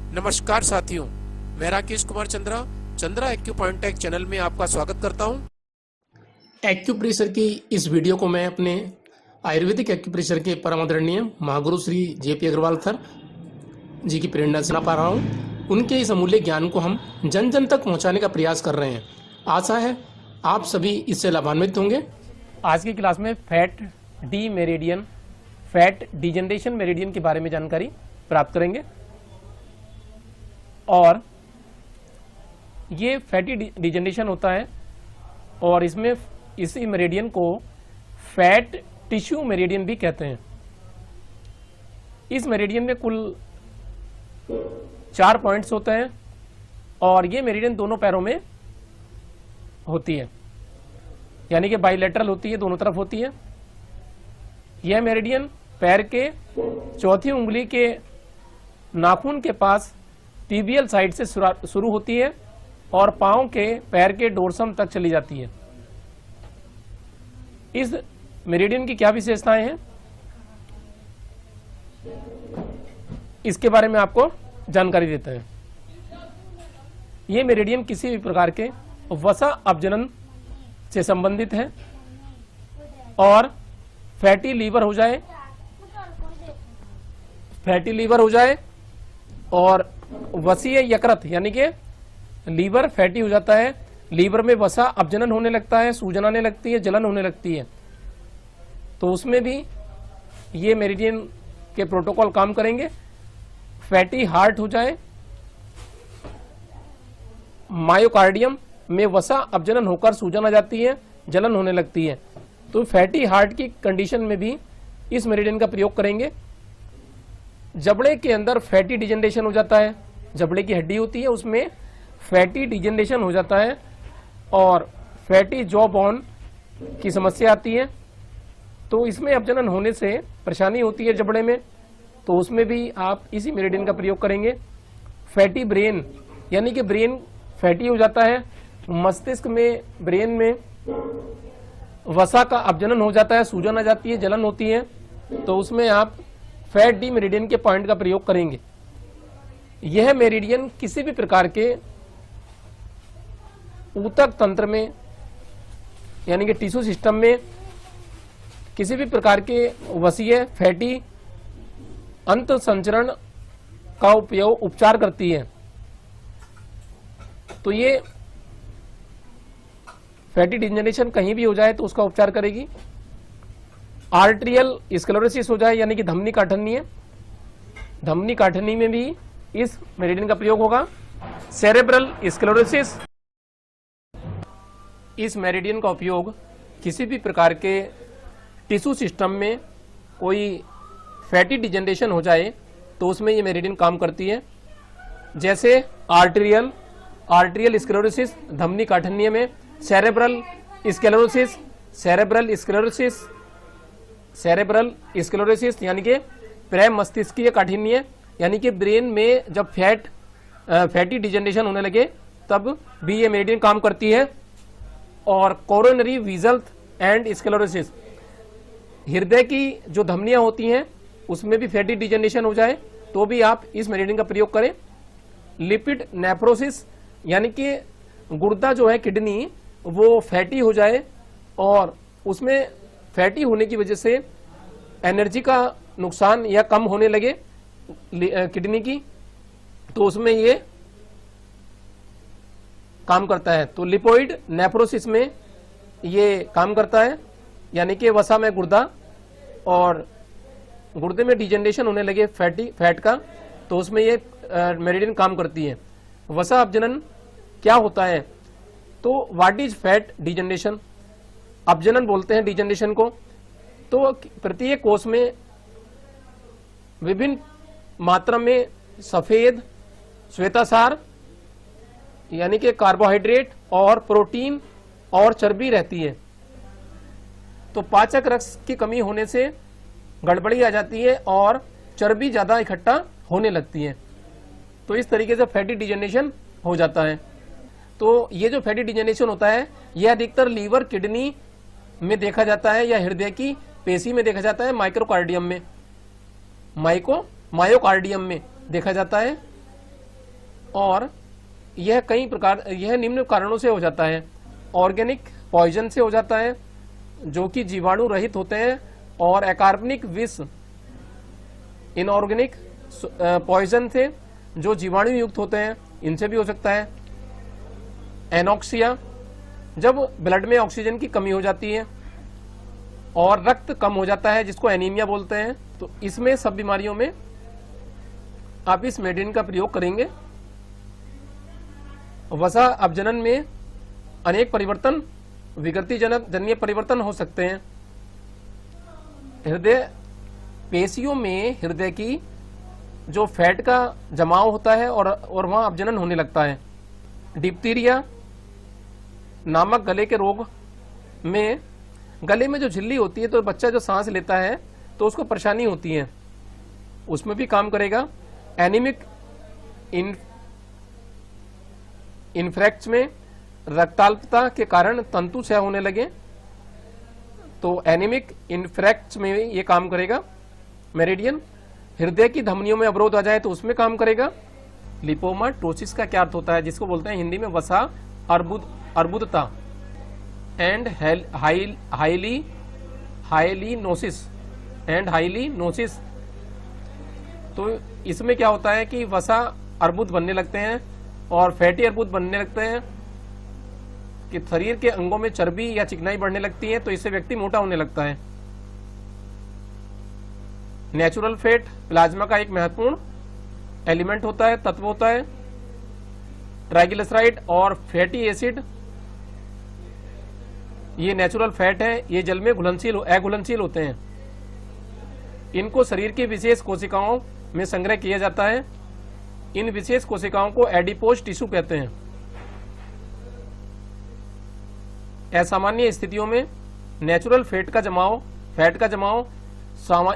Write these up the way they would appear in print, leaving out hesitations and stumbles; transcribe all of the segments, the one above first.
नमस्कार साथियों, मैं राकेश कुमार चंद्रा एक्यूपॉइंटेक चैनल में आपका स्वागत करता हूं। एक्यूप्रेशर की इस वीडियो को मैं अपने आयुर्वेदिक एक्यूप्रेशर के परम आदरणीय महागुरु श्री जेपी अग्रवाल सर जी की प्रेरणा से ला पा रहा हूं। उनके इस अमूल्य ज्ञान को हम जन जन तक पहुंचाने का प्रयास कर रहे हैं। आशा है आप सभी इससे लाभान्वित होंगे। आज की क्लास में fat D meridian, fat degeneration meridian के बारे में जानकारी प्राप्त करेंगे और ये फैटी डिजेनरेशन होता है और इसमें इसी मेरिडियन को फैट टिश्यू मेरिडियन भी कहते हैं। इस मेरिडियन में कुल 4 पॉइंट्स होते हैं और ये मेरिडियन दोनों पैरों में होती है, यानी कि बाइलेटरल होती है, दोनों तरफ होती है। यह मेरिडियन पैर के चौथी उंगली के नाखून के पास टीबियल साइड से शुरू होती है और पांव के पैर के डोर्सम तक चली जाती है। इस मेरिडियन की क्या विशेषताएं हैं, इसके बारे में आपको जानकारी देते हैं। यह मेरिडियन किसी भी प्रकार के वसा अपजनन से संबंधित है और फैटी लीवर हो जाए और वसीय यकृत यानी कि लीवर फैटी हो जाता है, लीवर में वसा अपजनन होने लगता है, सूजन आने लगती है, जलन होने लगती है, तो उसमें भी ये मेरिडियन के प्रोटोकॉल काम करेंगे। फैटी हार्ट हो जाए, मायोकार्डियम में वसा अपजनन होकर सूजन आ जाती है, जलन होने लगती है, तो फैटी हार्ट की कंडीशन में भी इस मेरिडियन का प्रयोग करेंगे। जबड़े के अंदर फैटी डिजेनरेशन हो जाता है, जबड़े की हड्डी होती है उसमें फैटी डिजेनरेशन हो जाता है और फैटी जॉ बोन की समस्या आती है, तो इसमें अपजनन होने से परेशानी होती है जबड़े में, तो उसमें भी आप इसी मेरिडियन का प्रयोग करेंगे। फैटी ब्रेन यानी कि ब्रेन फैटी हो जाता है, मस्तिष्क में ब्रेन में वसा का अपजनन हो जाता है, सूजन आ जाती है, जलन होती है, तो उसमें आप फैट डी मेरिडियन के पॉइंट का प्रयोग करेंगे। यह मेरिडियन किसी भी प्रकार के ऊतक तंत्र में यानी कि टिश्यू सिस्टम में किसी भी प्रकार के वसीय फैटी अंत संचरण का उपचार करती है। तो ये फैटी डिजेनरेशन कहीं भी हो जाए तो उसका उपचार करेगी। आर्टेरियल स्क्लेरोसिस हो जाए यानी कि धमनी काठन्नी, धमनी काठन्नी में भी इस मेरिडियन का प्रयोग होगा। सेरेब्रल स्क्लेरोसिस, इस मेरिडियन का उपयोग किसी भी प्रकार के टिश्यू सिस्टम में कोई फैटी डिजेनरेशन हो जाए तो उसमें ये मेरिडियन काम करती है। जैसे आर्टेरियल स्क्लेरोसिस धमनी काठन्नी में, सेरेब्रल स्क्लेरोसिस यानी कि प्रे मस्तिष्कीय काठिन्य, यानी कि ब्रेन में जब फैटी डिजेनरेशन होने लगे तब भी ये मेरिडियन काम करती है। और कोरोनरी वीजल एंड स्क्लेरोसिस, हृदय की जो धमनियां होती हैं उसमें भी फैटी डिजेनरेशन हो जाए तो भी आप इस मेरिडियन का प्रयोग करें। लिपिड नेफ्रोसिस यानी कि गुर्दा जो है, किडनी, वो फैटी हो जाए और उसमें फैटी होने की वजह से एनर्जी का नुकसान या कम होने लगे किडनी की, तो उसमें ये काम करता है। तो लिपोइड नेफ्रोसिस में ये काम करता है, यानी कि वसा में गुर्दा और गुर्दे में डिजेनरेशन होने लगे फैट का, तो उसमें ये मेरिडियन काम करती है। वसा अपजनन क्या होता है, तो व्हाट इज फैट डिजेनरेशन, अपजनन बोलते हैं डिजेनरेशन को। तो प्रत्येक कोष में विभिन्न मात्रा में सफेद श्वेतासार यानी कि कार्बोहाइड्रेट और प्रोटीन और चर्बी रहती है, तो पाचक रस की कमी होने से गड़बड़ी आ जाती है और चर्बी ज्यादा इकट्ठा होने लगती है, तो इस तरीके से फैटी डिजेनरेशन हो जाता है। तो ये जो फैटी डिजेनरेशन होता है यह अधिकतर लीवर, किडनी में देखा जाता है या हृदय की पेशी में देखा जाता है, मायोकार्डियम में देखा जाता है। और यह निम्न कारणों से हो जाता है। ऑर्गेनिक पॉइजन से हो जाता है जो कि जीवाणु रहित होते हैं, और अकार्बनिक विष इनऑर्गेनिक पॉइजन से जो जीवाणु युक्त होते हैं, इनसे भी हो सकता है। एनॉक्सिया, जब ब्लड में ऑक्सीजन की कमी हो जाती है और रक्त कम हो जाता है, जिसको एनीमिया बोलते हैं। तो इसमें सब बीमारियों में आप इस मेडिसिन का प्रयोग करेंगे। वसा अपजनन में अनेक परिवर्तन, विकृति जन्य परिवर्तन हो सकते हैं। हृदय पेशियों में हृदय की जो फैट का जमाव होता है और वहां अपजनन होने लगता है। डिप्थीरिया नामक गले के रोग में गले में जो झिल्ली होती है, तो बच्चा जो सांस लेता है तो उसको परेशानी होती है, उसमें भी काम करेगा। एनीमिक इन्फ्रेक्ट्स में रक्ताल्पता के कारण तंतु क्षय होने लगे, तो एनीमिक इन्फ्रेक्ट्स में ये काम करेगा। मेरिडियन, हृदय की धमनियों में अवरोध आ जाए तो उसमें काम करेगा। लिपोमाटोसिस का क्या अर्थ होता है, जिसको बोलते हैं हिंदी में वसा अर्बुदता। एंड हाइलीनोसिस, तो इसमें क्या होता है कि वसा अर्बुद बनने लगते हैं और फैटी अर्बुद बनने लगते हैं, कि शरीर के अंगों में चर्बी या चिकनाई बढ़ने लगती है, तो इससे व्यक्ति मोटा होने लगता है। नेचुरल फैट प्लाज्मा का एक महत्वपूर्ण एलिमेंट होता है, तत्व होता है। ट्राइग्लिसराइड और फैटी एसिड, ये नेचुरल फैट है, ये जल में अघुलनशील होते हैं। इनको शरीर की विशेष कोशिकाओं में संग्रह किया जाता है। इन विशेष कोशिकाओं को एडिपोज टिश्यू कहते हैं। असामान्य स्थितियों में नेचुरल फैट का जमाव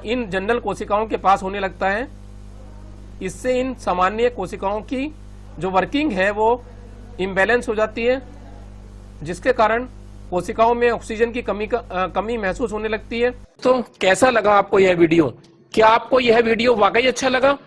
इन जनरल कोशिकाओं के पास होने लगता है। इससे इन सामान्य कोशिकाओं की जो वर्किंग है वो इम्बैलेंस हो जाती है, जिसके कारण कोशिकाओं में ऑक्सीजन की कमी महसूस होने लगती है। तो कैसा लगा आपको यह वीडियो? क्या आपको यह वीडियो वाकई अच्छा लगा,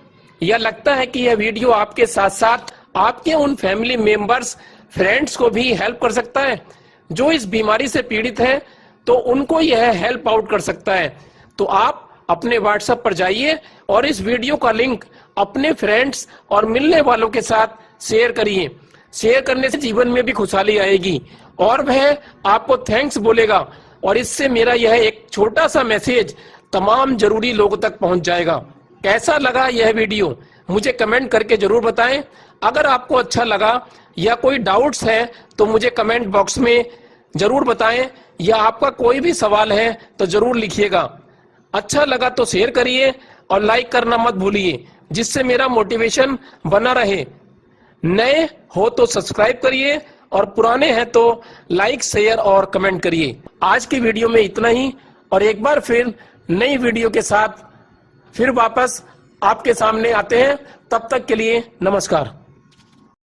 या लगता है कि यह वीडियो आपके साथ साथ आपके उन फैमिली मेंबर्स, फ्रेंड्स को भी हेल्प कर सकता है जो इस बीमारी से पीड़ित है, तो उनको यह हेल्प आउट कर सकता है? तो आप अपने WhatsApp पर जाइए और इस वीडियो का लिंक अपने फ्रेंड्स और मिलने वालों के साथ शेयर करिए। शेयर करने से जीवन में भी खुशहाली आएगी और वह आपको थैंक्स बोलेगा, और इससे मेरा यह एक छोटा सा मैसेज तमाम जरूरी लोगों तक पहुंच जाएगा। कैसा लगा यह वीडियो मुझे कमेंट करके जरूर बताएं। अगर आपको अच्छा लगा या कोई डाउट्स है तो मुझे कमेंट बॉक्स में जरूर बताएं, या आपका कोई भी सवाल है तो जरूर लिखिएगा। अच्छा लगा तो शेयर करिए और लाइक करना मत भूलिए, जिससे मेरा मोटिवेशन बना रहे। नए हो तो सब्सक्राइब करिए और पुराने हैं तो लाइक, शेयर और कमेंट करिए। आज की वीडियो में इतना ही, और एक बार फिर नई वीडियो के साथ फिर वापस आपके सामने आते हैं। तब तक के लिए नमस्कार।